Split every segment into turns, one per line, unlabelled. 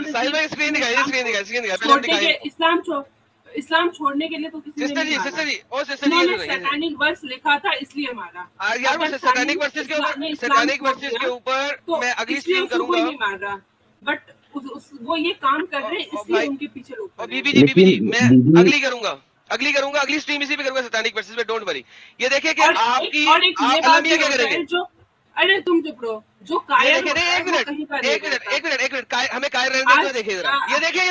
साहिल भाई स्क्रीन दिखाइए पहले दिखाइए।
इस्लाम छोड़ने के लिए तो किसी ने नहीं मारा। उन्होंने सैतानिक वर्स लिखा था इसलिए मारा।
यार वो सैतानिक वर्सेस के ऊपर मैं अगली स्ट्रीम करूंगा।
नहीं मारा, बट वो ये काम कर रहे हैं इसलिए उनके पीछे लोग।
बीबी जी मैं अगली करूंगा, अगली स्ट्रीम इसी पे करूंगा सैतानिक वर्सेस पे, डोंट वरी। ये देखिए कि आपकी आप अलमिया क्या करेंगे।
अरे तुम चुप रहो, जो कायर होता है वो कहीं का नहीं रहता।
एक मिनट हमें कायर रहने दो। देखिए जरा, ये देखिए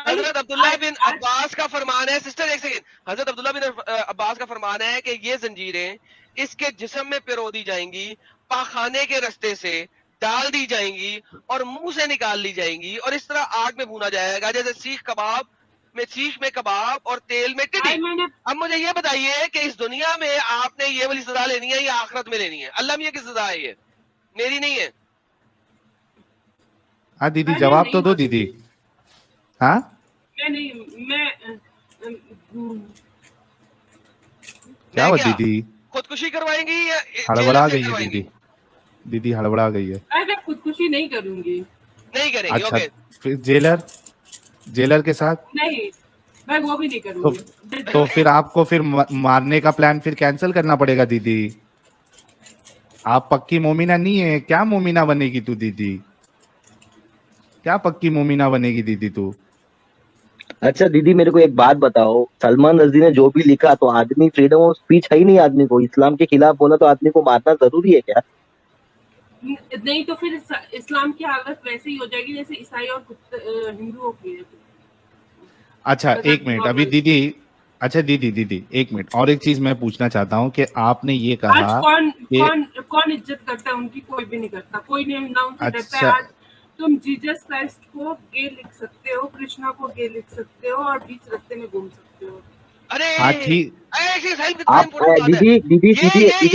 हजरत अब्दुल्ला बिन अब्बास का फरमान है। सिस्टर एक सेकंड, हजरत अब्दुल्ला बिन अब्बास का फरमान है कि ये जंजीरें इसके जिस्म में पिरो दी जाएंगी, पाखाने के रास्ते से डाल दी जाएंगी और मुंह से निकाल ली जाएंगी और इस तरह आग में भूना जाएगा जैसे सीख में कबाब और तेल में टिड्डी। अब मुझे ये बताइए कि इस दुनिया में आपने ये वाली सजा लेनी है या आखिरत में लेनी है। अल्लाह मियां की सजा है, ये मेरी नहीं है।
हाँ दीदी जवाब तो दो दीदी। हाँ क्या हुआ दीदी,
खुदकुशी करवाएंगी या
हड़बड़ा गई है दीदी हड़बड़ा गई है।
अरे खुदकुशी नहीं करूंगी।
नहीं करेंगी।
अच्छा
ओके।
फिर जेलर के साथ
नहीं, मैं वो भी नहीं करूंगी।
तो फिर आपको फिर मारने का प्लान फिर कैंसिल करना पड़ेगा दीदी। आप पक्की मोमिना नहीं है क्या, मोमिना बनेगी तू दीदी, क्या पक्की मोमिना बनेगी दीदी तू।
अच्छा दीदी मेरे को एक बात बताओ, सलमान रज़ी ने जो भी लिखा तो आदमी फ्रीडम ऑफ स्पीच है ही नहीं, आदमी को इस्लाम के खिलाफ बोला तो आदमी को मारना जरूरी है क्या।
नहीं तो फिर इस्लाम की हालत वैसे ही हो जाएगी जैसे ईसाई और हिंदुओं की है।
अच्छा एक मिनट अभी दीदी, अच्छा दीदी एक मिनट और एक चीज मैं पूछना चाहता हूँ कि आपने ये कहा
आज कौन इज्जत करता है उनकी, कोई भी नहीं करता, कोई नहीं ना उनसे डरता है। आज तुम जीसस क्राइस्ट को गे लिख सकते हो, कृष्णा को गे लिख सकते हो और बीच रास्ते में घूम सकते हो।
अरे
हाँ ठीक,
आप दीदी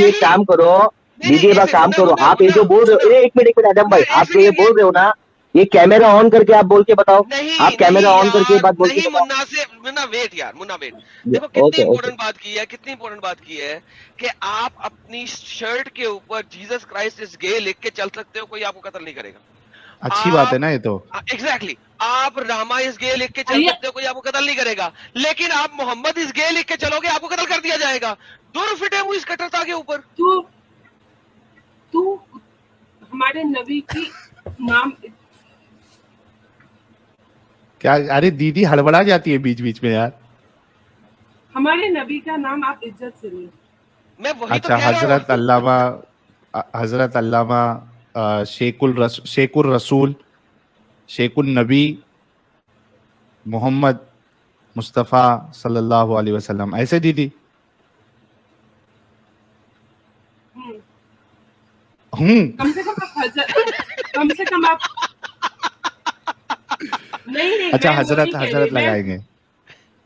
एक काम करो, दीदी एक काम करो, आप ये जो बोल रहे हो, एक मिनट आदम भाई, आप जो ये बोल रहे हो ना, ये कैमरा ऑन करके आप बोल के बताओ। आप कैमरा ऑन करके बात बोल के
मुन्ना वेट देखो कितनी इम्पोर्टेंट बात की है कि आप अपनी शर्ट के ऊपर जीसस क्राइस्ट इज गे लिख के चल सकते हो, कोई आपको कत्ल नहीं करेगा।
अच्छी बात है ना ये तो।
एग्जैक्टली आप रामा इस गे लिख के चल सकते हो, कोई आपको कत्ल नहीं करेगा। लेकिन आप मोहम्मद इस गे लिख के चलोगे, आपको कत्ल कर दिया जाएगा। दूर फिटे मुझ इस कट्टरता के ऊपर।
तू हमारे नबी की नाम
क्या, अरे दीदी हड़बड़ा जाती है बीच बीच में यार।
हमारे नबी का नाम आप इज्जत से लो।
मैं वही
अच्छा
तो
हजरत अल्लामा शेकुल रसूल शेकुल नबी मोहम्मद मुस्तफ़ा सल्लल्लाहु अलैहि वसल्लम, ऐसे दीदी।
कम से कम आप नहीं
अच्छा हजरत लगाएंगे,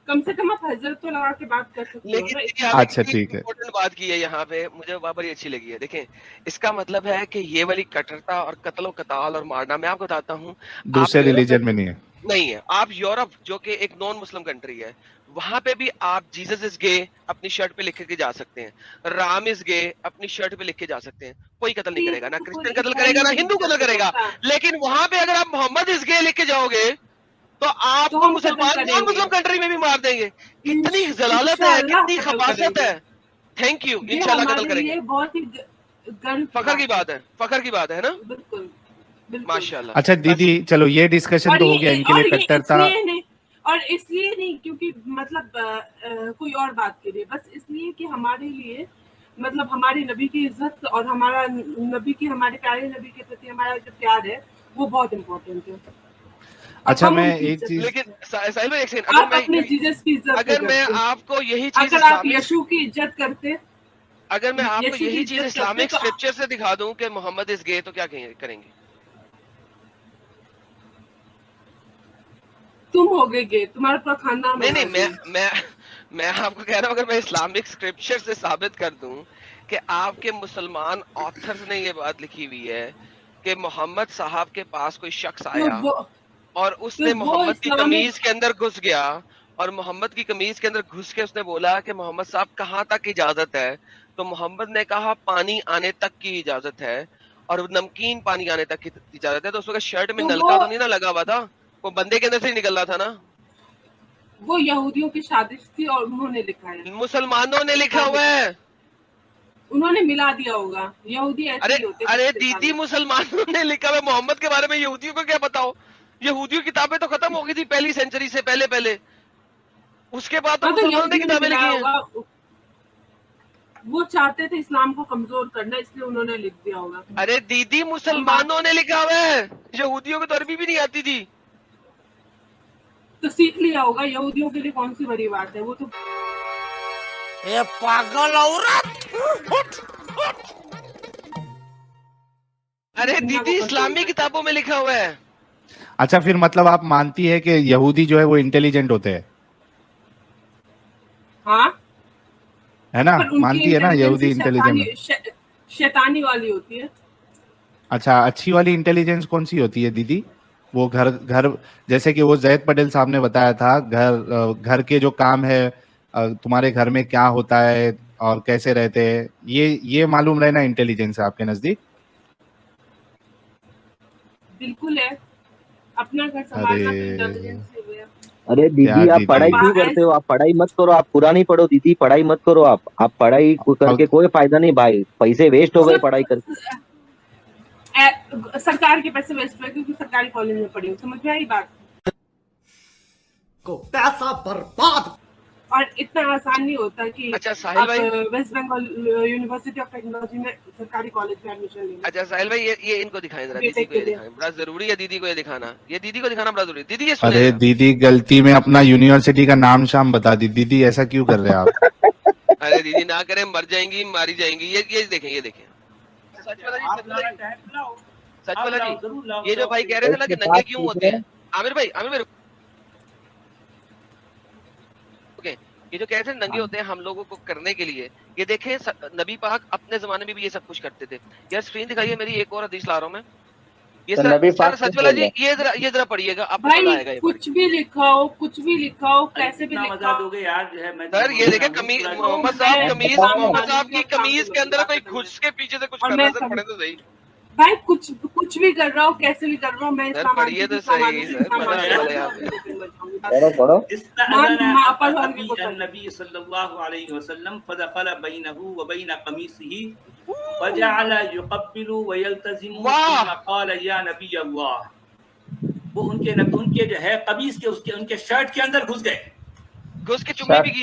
कम से कम आप हजरत तो लगा के बात कर सकते हो।
लेकिन
अच्छा ठीक है,
इम्पोर्टेंट बात की है यहाँ पे, मुझे बड़ी अच्छी लगी है। देखें इसका मतलब है कि ये वाली कट्टरता और कत्ल कताल और मारना, मैं आपको बताता हूँ
दूसरे रिलीजन में नहीं है।
आप यूरोप जो कि एक नॉन मुस्लिम कंट्री है, वहां पे भी आप जीसस इज गे अपनी शर्ट पे लिख के जा सकते हैं, राम इज गे अपनी शर्ट पे लिख के जा सकते हैं, कोई कत्ल नहीं करेगा, ना क्रिश्चियन कत्ल करेगा ना हिंदू कत्ल करेगा। लेकिन वहां पे अगर आप मोहम्मद इज गे लिख के जाओगे तो आपको मुसलमान नॉन मुस्लिम कंट्री में भी मार देंगे। कितनी जलालत है, कितनी खबासत है। थैंक यू, इंशाल्लाह कत्ल करेंगे।
बहुत ही
फखर की बात है ना।
बिल्कुल
माशाल्लाह।
अच्छा दीदी चलो ये डिस्कशन तो हो गया इनके लिए कट्टरता,
और इसलिए नहीं क्योंकि मतलब कोई और बात के लिए, बस इसलिए कि हमारे लिए मतलब हमारे नबी की इज्जत और हमारा नबी की, हमारे प्यारे नबी के प्रति हमारा जो प्यार है वो बहुत इम्पोर्टेंट है।
अच्छा मैं एक चीज,
लेकिन साहिल भाई एक सेकंड,
अगर
मैं आपको यही चीज,
अगर आप यीशु की इज्जत करते,
अगर मैं आपको यही चीज इस्लामिक स्क्रिप्चर से दिखा दूं कि मोहम्मद इज गे, तो क्या करेंगे?
तुम हो गए, तुम्हारा पूरा खानदान।
नहीं मैं आपको कह रहा हूँ, अगर मैं इस्लामिक स्क्रिप्चर से साबित कर दूं कि आपके मुसलमान ऑथर्स ने ये बात लिखी हुई है कि मोहम्मद साहब के पास कोई शख्स आया और उसने मोहम्मद की कमीज के अंदर घुस गया, और मोहम्मद की कमीज के अंदर घुस के उसने बोला कि मोहम्मद साहब कहाँ तक इजाजत है, तो मोहम्मद ने कहा पानी आने तक की इजाजत है, और नमकीन पानी आने तक की इजाजत है। तो उस वक्त शर्ट में
तो
नलका
वो-
तो नहीं ना लगा हुआ था, वो बंदे के अंदर से ही निकल रहा था ना।
वो यहूदियों की साजिश थी और उन्होंने लिखा है,
मुसलमानों ने लिखा हुआ है।
उन्होंने मिला दिया होगा। यहूदी ऐसे
अरे
ही होते हैं,
अरे
कुछ
दीदी,
इंसान।
मुसलमानों ने लिखा हुआ है। मोहम्मद के बारे में यहूदियों को क्या बताओ? यहूदियों की किताबें तो खत्म हो गई थी पहली सेंचुरी से पहले पहले, उसके बाद तो
हाँ, तो
मुसलमानों ने
यहूदियों ने
किताबें लिखी
मिलाया
हैं।
होगा। वो चाहते थे इस्लाम को कमजोर करना, इसलिए उन्होंने लिख दिया होगा।
अरे दीदी, मुसलमानों ने लिखा हुआ है, यहूदियों को तो अरबी भी नहीं आती थी।
तो सीख लिया होगा, यहूदियों के लिए कौन सी बड़ी बात है, वो तो
ये पागल औरत।
अरे दीदी, इस्लामी किताबों में लिखा हुआ है।
अच्छा, फिर मतलब आप मानती है कि यहूदी जो है वो इंटेलिजेंट होते हैं,
हाँ,
है ना?
पर उनकी
मानती है ना यहूदी
इंटेलिजेंस
इंटेलिजेंट?
शैतानी वाली होती है।
अच्छा, अच्छी वाली इंटेलिजेंस कौन सी होती है दीदी? वो घर घर जैसे कि वो जैद पटेल साहब ने बताया था, घर के जो काम है, तुम्हारे घर में क्या होता है और कैसे रहते हैं, ये मालूम रहना इंटेलिजेंस है आपके नजदीक?
बिल्कुल है, अपना घर संभालना तो
अरे
इंटेलिजेंस से है।
अरे
क्या
दीदी, आप
दीदी,
पढ़ाई क्यों करते हो? आप पढ़ाई मत करो, आप कुरानी पढ़ो दीदी, पढ़ाई मत करो। आप पढ़ाई करके कोई फायदा नहीं भाई, पैसे वेस्ट हो गए पढ़ाई करके।
सरकार के पैसे वेस्ट हुए क्योंकि सरकारी कॉलेज में पढ़ी हूँ, समझ में आई बात?
को पैसा बर्बाद।
और इतना आसान नहीं होता कि
अच्छा साहिल भाई,
West Bengal university of technology में सरकारी कॉलेज में एडमिशन लेना।
अच्छा साहिल भाई, ये इनको दिखाएं जरा, दीदी को ये दिखाएं, बड़ा जरूरी है दीदी को ये दिखाना, ये दीदी को दिखाना बड़ा जरूरी है। दीदी ये सुने
अरे
जरा।
दीदी, गलती में अपना यूनिवर्सिटी का नाम शाम बता दी दीदी, ऐसा क्यों कर रहे हैं आप?
अरे दीदी ना करें, मर जाएंगी, मारी जाएंगी। ये देखें, ये देखें। सच वाला जी, ये जो भाई कह रहे थे ना कि नंगे क्यों होते हैं, आमिर भाई ओके, ये जो कह रहे थे नंगे होते हैं हम लोगों को करने के लिए, ये देखें नबी पाक अपने जमाने में भी ये सब कुछ करते थे। यार स्क्रीन दिखाइए मेरी, एक और हदीस ला रहा हूं मैं। ये
तो नबी पाक
सच वाला जी, ये जरा पढ़िएगा, आपको
भाई
मजा आएगा।
कुछ भी लिखा हो, कुछ भी लिखा हो, कैसे भी लिखा हो।
दोगे यार जो है। मैं
सर ये देखे कमीज, मोहम्मद साहब की कमीज के अंदर कोई घुस के पीछे से कुछ कर रहा है, सर पढ़े तो सही।
भाई कुछ भी कर रहा हो, कैसे भी कर रहा हूँ, मैं
सर
इस्लाम
पढ़िए तो सही, सर मदद वाले आप।
पढ़ो।
नबी सल्लल्लाहु अलैहि वसल्लम फदखल बैनहु व बैन कमीसिही वजअल युक़ब्बिलु व यल्तज़िमु थुम्मा क़ाल या नबी अल्लाह। वो उनके जो है कमीज के उनके शर्ट के अंदर घुस गए,
घुस के चुम्मी भी की।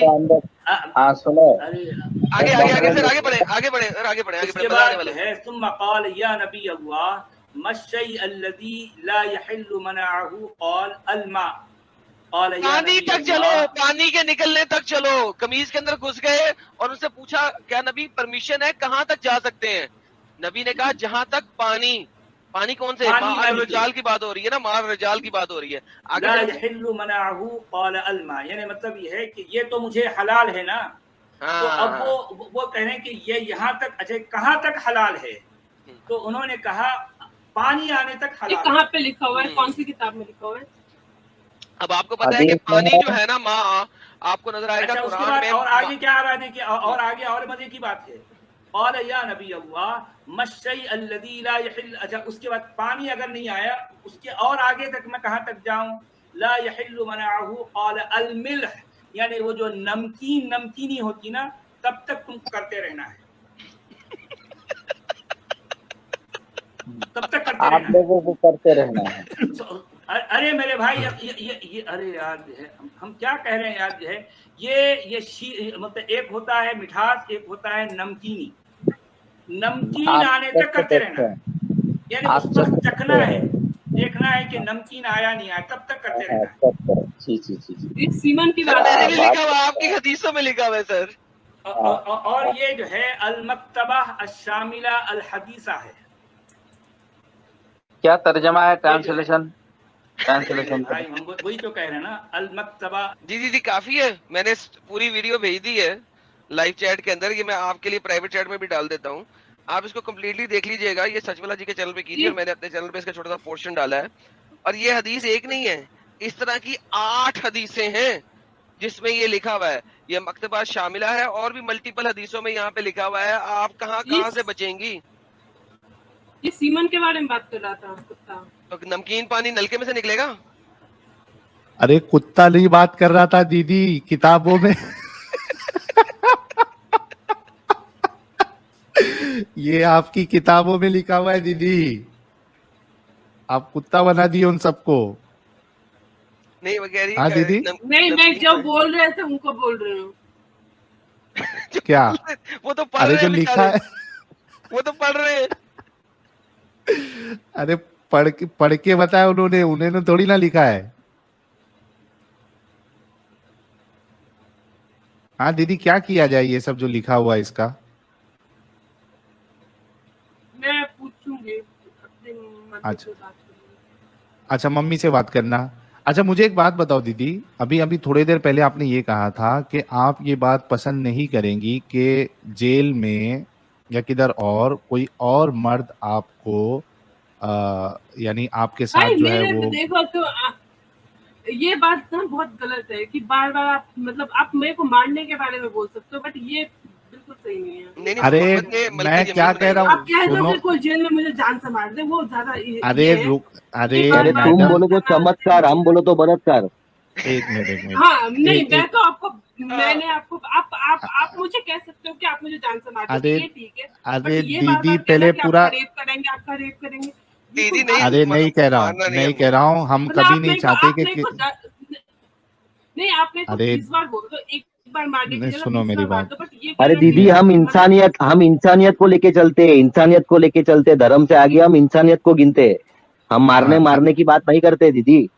हाँ सुनो,
आगे सर, आगे बढ़े सर, आगे बढ़े बताने वाले
है। सुम्मा क़ाल या नबी अल्लाह मश्शै अल्लज़ी ला यहिल्लु मनाअहु क़ाल अलमा।
पानी तक चलो, पानी के निकलने तक चलो। कमीज के अंदर घुस गए और उनसे पूछा क्या नबी परमिशन है, कहाँ तक जा सकते हैं? नबी ने कहा जहां तक पानी कौन से मार रजाल की बात हो रही है ना, मार रजाल की बात हो रही है।
आगे यानी मतलब ये है कि ये तो मुझे हलाल है ना। तो अब वो कह रहे हैं कि ये यहाँ तक, अच्छा कहाँ तक हलाल है? तो उन्होंने कहा पानी आने तक हलाल।
ये कहाँ पे लिखा हुआ है, कौन सी किताब में लिखा हुआ है?
अब आपको पता है कि पानी जो है ना माँ, आपको नजर आएगा
अच्छा,
कुरान में।
और आगे क्या आ रहा है कि और आगे और मजे की बात है, क़ाल या नबी अल्लाह मश्शै अल्लज़ी ला यहिल। अच्छा उसके बाद पानी अगर नहीं आया, उसके और आगे तक मैं कहाँ तक जाऊं? ला यहिल्लु मनाअहु क़ाल अलमिल्ह, यानी वो जो नमकीनी होती ना, तब तक तुमको करते रहना है, तब तक करते रहना है,
आप लोगों को करते रहना है।
अरे मेरे भाई ये अरे यार जो है हम क्या कह रहे हैं यार जो है, ये मतलब एक होता है मिठास, एक होता है नमकीन आने तक करते रहना, यानी उस पर चखना है, देखना है कि नमकीन आया नहीं आया, तब तक करते रहना है।
सीमन की बात
है, लिखा हुआ आपकी हदीसों में लिखा हुआ है सर।
और ये जो है अल-मक्तबा अश-शामिला अल-हदीसा है।
क्या तर्जमा है, ट्रांसलेशन?
भाई हम वही तो कह रहे हैं ना, अल-मक्तबा।
जी काफी है, मैंने पूरी वीडियो भेज दी है लाइव चैट के अंदर, ये मैं आपके लिए प्राइवेट चैट में भी डाल देता हूँ, आप इसको कंप्लीटली देख लीजिएगा। ये सचवाला जी के चैनल पे कीजिए, और मैंने अपने चैनल पे इसका छोटा सा पोर्शन डाला है। और ये हदीस एक नहीं है, इस तरह की 8 हदीसें हैं जिसमें ये लिखा हुआ है। ये मक्तबा शामिला है और भी मल्टीपल हदीसों में यहाँ पे लिखा हुआ है। आप कहाँ से बचेंगी?
ये सीमन के बारे में बात कर रहा था कुत्ता।
तो नमकीन पानी नलके में से निकलेगा?
अरे कुत्ता नहीं बात कर रहा था दीदी, किताबों में ये आपकी किताबों में लिखा हुआ है दीदी, आप कुत्ता बना दिए उन सबको।
नहीं वो कह रही
हाँ दीदी,
नहीं जो बोल रहे थे उनको बोल रहे हो।
क्या?
वो तो पढ़
अरे
रहे
जो
हैं
लिखा
बेचारे,
है,
वो तो पढ़ रहे हैं।
अरे पढ़ के बताया उन्होंने, उन्होंने थोड़ी ना लिखा है। हाँ दीदी, क्या किया जाए ये सब जो लिखा हुआ है इसका?
मैं पूछूंगी अपनी मम्मी
अच्छा।
से बात करूंगी।
अच्छा, मम्मी से बात करना। अच्छा मुझे एक बात बताओ दीदी, अभी अभी थोड़ी देर पहले आपने ये कहा था कि आप ये बात पसंद नहीं करेंगी कि जेल में या किधर और कोई और मर्द आपको यानी आपके साथ
भाई
जो है
मेरे
वो।
देखो तो ये बात ना बहुत गलत है कि बार बार आप मतलब आप मेरे को मारने के बारे में बोल सकते हो, बट ये बिल्कुल सही नहीं है।
नहीं, नहीं,
अरे
मोहम्मद ने मलके
मैं
जमीन
क्या
बनाई
कह रहा
है।
हूँ,
आप कह दो
सुनो।
कि कोई जेल में मुझे जान से मार दे, वो ज्यादा
अरे
ये है।
रुक, अरे
कि
अरे तुम
मैडम,
बोलो तो चमत्कार, हम बोलो तो बलात्कार।
एक मिनट
हाँ नहीं
एक-
मैं
एक-
तो आपको मैंने आपको आप मुझे कह सकते हो कि आप मुझे जान से मार दो,
अरे
ये ठीक है।
अरे
बट ये बार
दीदी
बार
पहले
कहना कि
पूरा,
आपका रेप करेंगे ये
दीदी
कोई
नहीं,
बात
अरे नहीं कह रहा
मारना
हूँ,
नहीं
नहीं
है।
कह रहा हूँ, हम
मतलब
कभी
आप
नहीं
मेरे को
चाहते
आप
कि
मेरे को नहीं आप मेरे को
अरे
20 बार बोल दो, एक बार मारने की
नहीं,
जगह
सुनो
20
मेरी
बार मार
बात।
दो, बट ये
अरे
कहना
दीदी
कि
हम
मतलब
इंसानियत को लेके चलते हैं, इंसानियत को लेके चलते हैं, धर्म से आगे हम इंसानियत को गिनते हैं। हम
हाँ,
मारने की बात नहीं करते दीदी।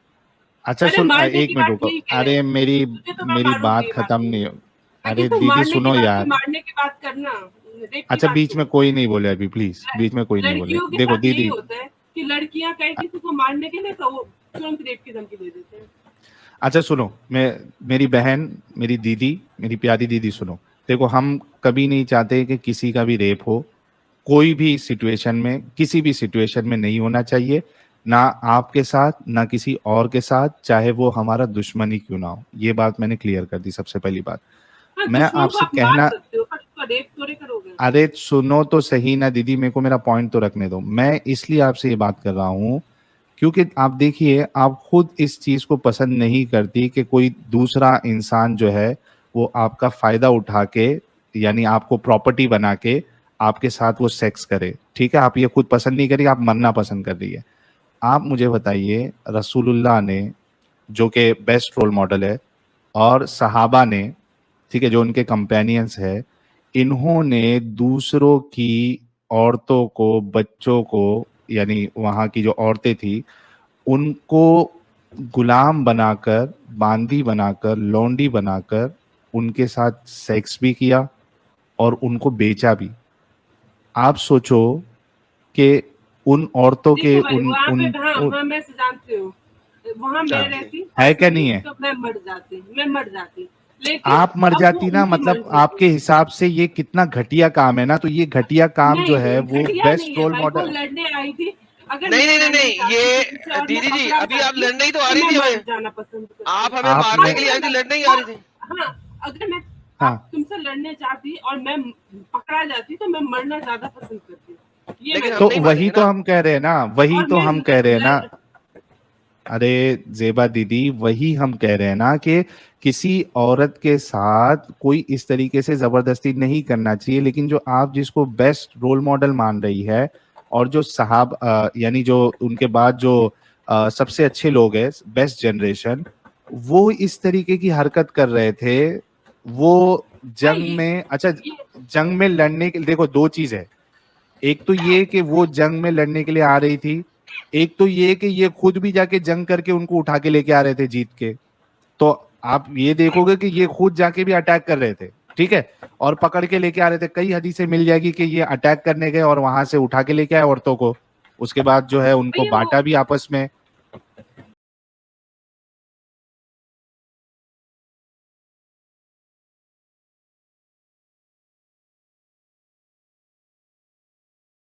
अच्छा
अरे
सुन,
मारने
एक
की
मिनट
बात
रुको,
ठीक है,
अरे मेरी
तुझे तो मैं
मेरी
मारूंगी
बात खत्म नहीं हो।
अगर
अरे
तू
दीदी
मारने की
सुनो
बात
यार।
मारने की बात करना, रेप की
अच्छा
बात
बीच में
छोड़।
कोई नहीं बोले अभी, प्लीज बीच में कोई नहीं बोले।
लड़कियों के
देखो
साथ यही
दीदी,
होता है कि लड़कियां कहीं किसी को मारने के लिए तो वो तुरंत रेप की धमकी दे देते हैं।
अच्छा सुनो, मेरी बहन, मेरी दीदी, मेरी प्यारी दीदी सुनो। देखो हम कभी नहीं चाहते कि किसी का भी रेप हो, कोई भी सिचुएशन में, किसी भी सिचुएशन में नहीं होना चाहिए, ना आपके साथ ना किसी और के साथ, चाहे वो हमारा दुश्मन ही क्यों ना हो। ये बात मैंने क्लियर कर दी सबसे पहली बात।
हाँ,
मैं
दुश्मन को
आपसे
आप मार
कहना,
सकते हो पर उसका रेप थोड़े करोगे।
अरे सुनो तो सही ना दीदी, मेरे को मेरा पॉइंट तो रखने दो। मैं इसलिए आपसे ये बात कर रहा हूं क्योंकि आप देखिए, आप खुद इस चीज को पसंद नहीं करती कि कोई दूसरा इंसान जो है वो आपका फायदा उठा के, यानी आपको प्रॉपर्टी बना के आपके साथ वो सेक्स करे। ठीक है, आप ये खुद पसंद नहीं करिए, आप मरना पसंद कर रही है। आप मुझे बताइए, रसूलुल्लाह ने जो कि बेस्ट रोल मॉडल है, और सहाबा ने, ठीक है, जो उनके कंपेनियंस है, इन्होंने दूसरों की औरतों को, बच्चों को, यानी वहां की जो औरतें थी उनको गुलाम बनाकर, बांदी बनाकर, लौंडी बनाकर उनके साथ सेक्स भी किया और उनको बेचा भी। आप सोचो कि उन औरतों के
देखो भाई
उन
वहाँ पे
उन, उन
हाँ मैं जानती हूँ, वहाँ मैं रहती
है क्या नहीं है?
तो मैं मर जाती लेकिन
आप मर
अब वो
जाती ना,
उनकी
मतलब
मर्जी
आपके
थी।
हिसाब से ये कितना घटिया काम है ना, तो ये घटिया काम जो है वो
घटिया
बेस्ट
नहीं है
रोल
भाई, वो
मॉडल।
लड़ने आई थी। अगर
नहीं
मैं
नहीं नहीं
लड़ने
नहीं,
जाती
ये
किसी और
दीदी
मैं
जी
पकड़ा
अभी आप
जाती,
लड़ने ही तो आ
तो
रही
मैं
थी
मर
हमें,
जाना पसंद करती।
आप हमें
आपने-
मारने के लिए आई थी, लड़ने ही आ रही थी।
हाँ अगर मैं
हाँ।
आप तुमसे लड़ने जाती और मैं पकड़ा जाती तो मैं मरना ज्यादा पसंद करती। ये
लेकिन
मैं
हम
तो
नहीं
वही
मानेंगे
तो
ना।
हम कह रहे हैं ना, वही
और
तो
मैं
हम कह रहे हैं ना।
लड़-
अरे जेबा दीदी, वही हम कह रहे हैं ना कि किसी औरत के साथ कोई इस तरीके से जबरदस्ती नहीं करना चाहिए। लेकिन जो आप जिसको बेस्ट रोल मॉडल मान रही है, और जो साहब यानी जो उनके बाद जो सबसे अच्छे लोग हैं, बेस्ट जनरेशन, वो इस तरीके की हरकत कर रहे थे। वो जंग
ये-
में, अच्छा
ये
जंग में लड़ने के, देखो दो चीज है, एक तो ये कि वो जंग में लड़ने के लिए आ रही थी, एक तो ये कि ये खुद भी जाके जंग करके उनको उठा के लेके आ रहे थे जीत के। तो आप ये देखोगे कि ये खुद जाके भी अटैक कर रहे थे, ठीक है, और पकड़ के लेके आ रहे थे। कई हदीसें मिल जाएगी कि ये अटैक करने गए और वहां से उठा के लेके आए औरतों को, उसके बाद जो है उनको
भैया वो-
बांटा भी आपस में,